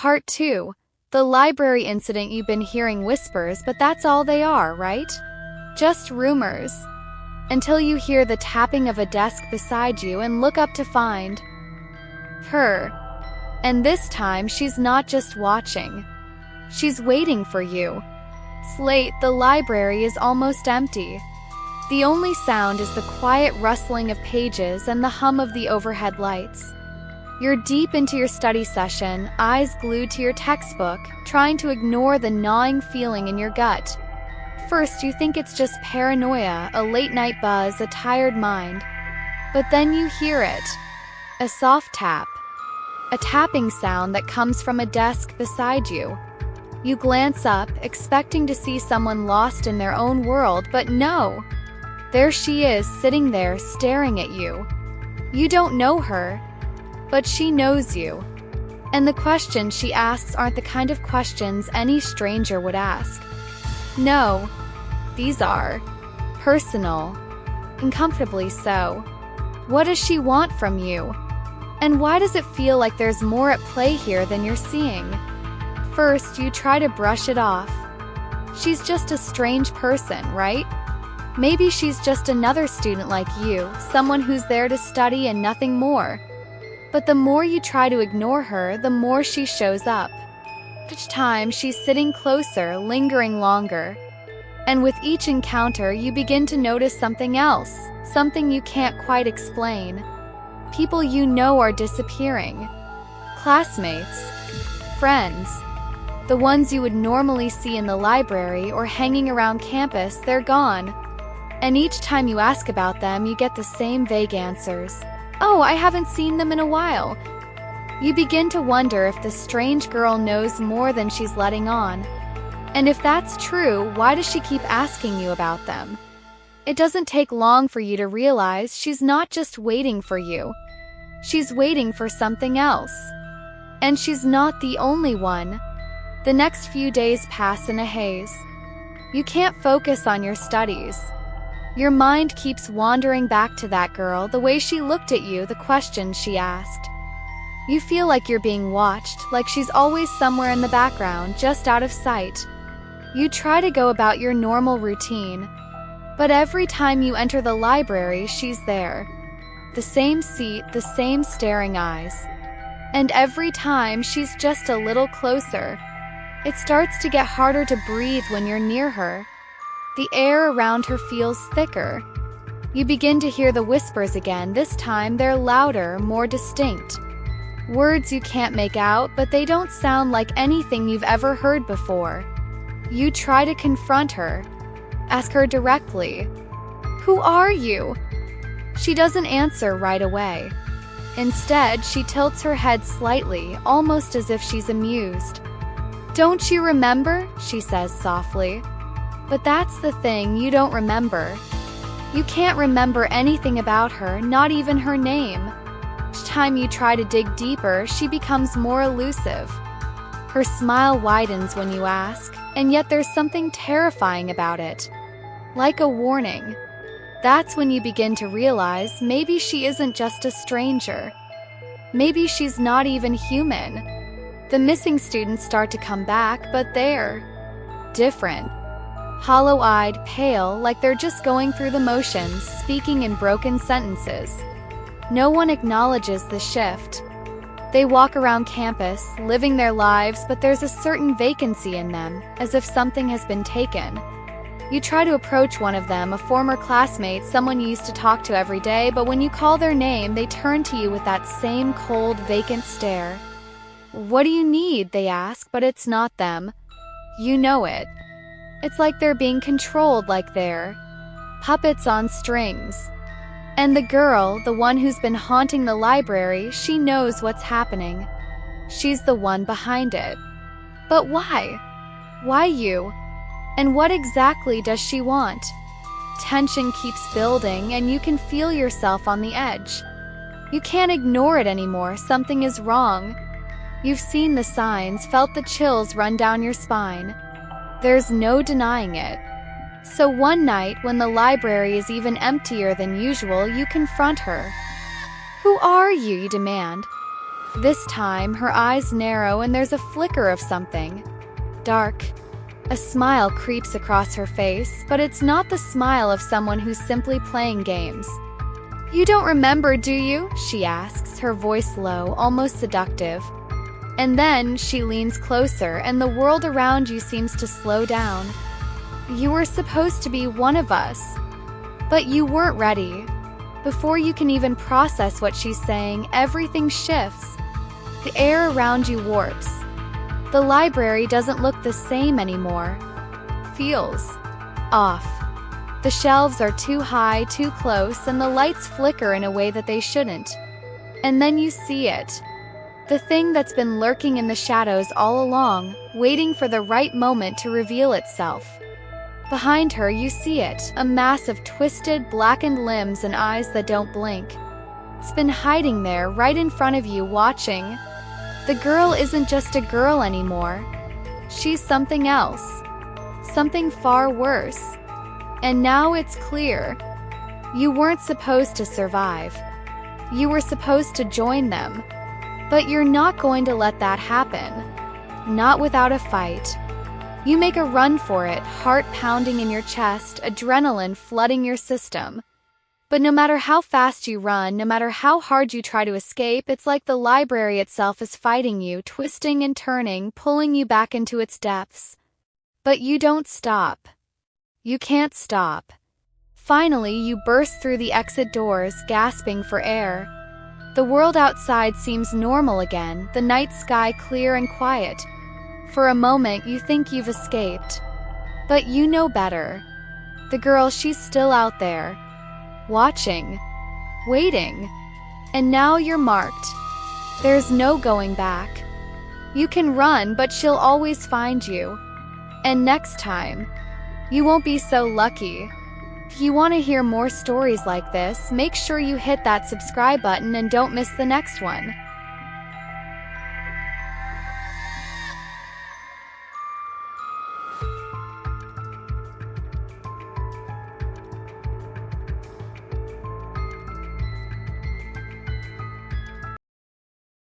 Part 2. The library incident. You've been hearing whispers, but that's all they are, right? Just rumors. Until you hear the tapping of a desk beside you and look up to find her. And this time, she's not just watching. She's waiting for you. Slate, the library is almost empty. The only sound is the quiet rustling of pages and the hum of the overhead lights. You're deep into your study session, eyes glued to your textbook, trying to ignore the gnawing feeling in your gut. First, you think it's just paranoia, a late-night buzz, a tired mind. But then you hear it. A soft tap. A tapping sound that comes from a desk beside you. You glance up, expecting to see someone lost in their own world, but no! There she is, sitting there, staring at you. You don't know her, but she knows you. And the questions she asks aren't the kind of questions any stranger would ask. No, these are personal, uncomfortably so. What does she want from you? And why does it feel like there's more at play here than you're seeing? First, you try to brush it off. She's just a strange person, right? Maybe she's just another student like you, someone who's there to study and nothing more. But the more you try to ignore her, the more she shows up. Each time, she's sitting closer, lingering longer. And with each encounter, you begin to notice something else, something you can't quite explain. People you know are disappearing. Classmates. Friends. The ones you would normally see in the library or hanging around campus, they're gone. And each time you ask about them, you get the same vague answers. Oh, I haven't seen them in a while. You begin to wonder if the strange girl knows more than she's letting on. And if that's true, why does she keep asking you about them? It doesn't take long for you to realize she's not just waiting for you. She's waiting for something else. And she's not the only one. The next few days pass in a haze. You can't focus on your studies. Your mind keeps wandering back to that girl, the way she looked at you, the questions she asked. You feel like you're being watched, like she's always somewhere in the background, just out of sight. You try to go about your normal routine, but every time you enter the library, she's there. The same seat, the same staring eyes. And every time, she's just a little closer. It starts to get harder to breathe when you're near her. The air around her feels thicker. You begin to hear the whispers again. This time they're louder, more distinct. Words you can't make out, but they don't sound like anything you've ever heard before. You try to confront her. Ask her directly. Who are you? She doesn't answer right away. Instead, she tilts her head slightly, almost as if she's amused. Don't you remember? She says softly. But that's the thing, you don't remember. You can't remember anything about her, not even her name. Each time you try to dig deeper, she becomes more elusive. Her smile widens when you ask, and yet there's something terrifying about it. Like a warning. That's when you begin to realize maybe she isn't just a stranger. Maybe she's not even human. The missing students start to come back, but they're different. Hollow-eyed, pale, like they're just going through the motions, speaking in broken sentences. No one acknowledges the shift. They walk around campus, living their lives, but there's a certain vacancy in them, as if something has been taken. You try to approach one of them, a former classmate, someone you used to talk to every day, but when you call their name, they turn to you with that same cold, vacant stare. What do you need? They ask, but it's not them. You know it. It's like they're being controlled, like they're puppets on strings. And the girl, the one who's been haunting the library, she knows what's happening. She's the one behind it. But why? Why you? And what exactly does she want? Tension keeps building, and you can feel yourself on the edge. You can't ignore it anymore, something is wrong. You've seen the signs, felt the chills run down your spine. There's no denying it. So one night, when the library is even emptier than usual, you confront her. Who are you? You demand. This time, her eyes narrow and there's a flicker of something dark. A smile creeps across her face, but it's not the smile of someone who's simply playing games. "You don't remember, do you?" she asks, her voice low, almost seductive. And then she leans closer and the world around you seems to slow down. "You were supposed to be one of us. But you weren't ready." Before you can even process what she's saying, everything shifts. The air around you warps. The library doesn't look the same anymore. Feels off. The shelves are too high, too close, and the lights flicker in a way that they shouldn't. And then you see it. The thing that's been lurking in the shadows all along, waiting for the right moment to reveal itself. Behind her, you see it, a mass of twisted, blackened limbs and eyes that don't blink. It's been hiding there, right in front of you, watching. The girl isn't just a girl anymore. She's something else. Something far worse. And now it's clear. You weren't supposed to survive. You were supposed to join them. But you're not going to let that happen. Not without a fight. You make a run for it, heart pounding in your chest, adrenaline flooding your system. But no matter how fast you run, no matter how hard you try to escape, it's like the library itself is fighting you, twisting and turning, pulling you back into its depths. But you don't stop. You can't stop. Finally, you burst through the exit doors, gasping for air. The world outside seems normal again, the night sky clear and quiet. For a moment, you think you've escaped. But you know better. The girl, she's still out there. Watching. Waiting. And now you're marked. There's no going back. You can run, but she'll always find you. And next time, you won't be so lucky. If you want to hear more stories like this, make sure you hit that subscribe button and don't miss the next one.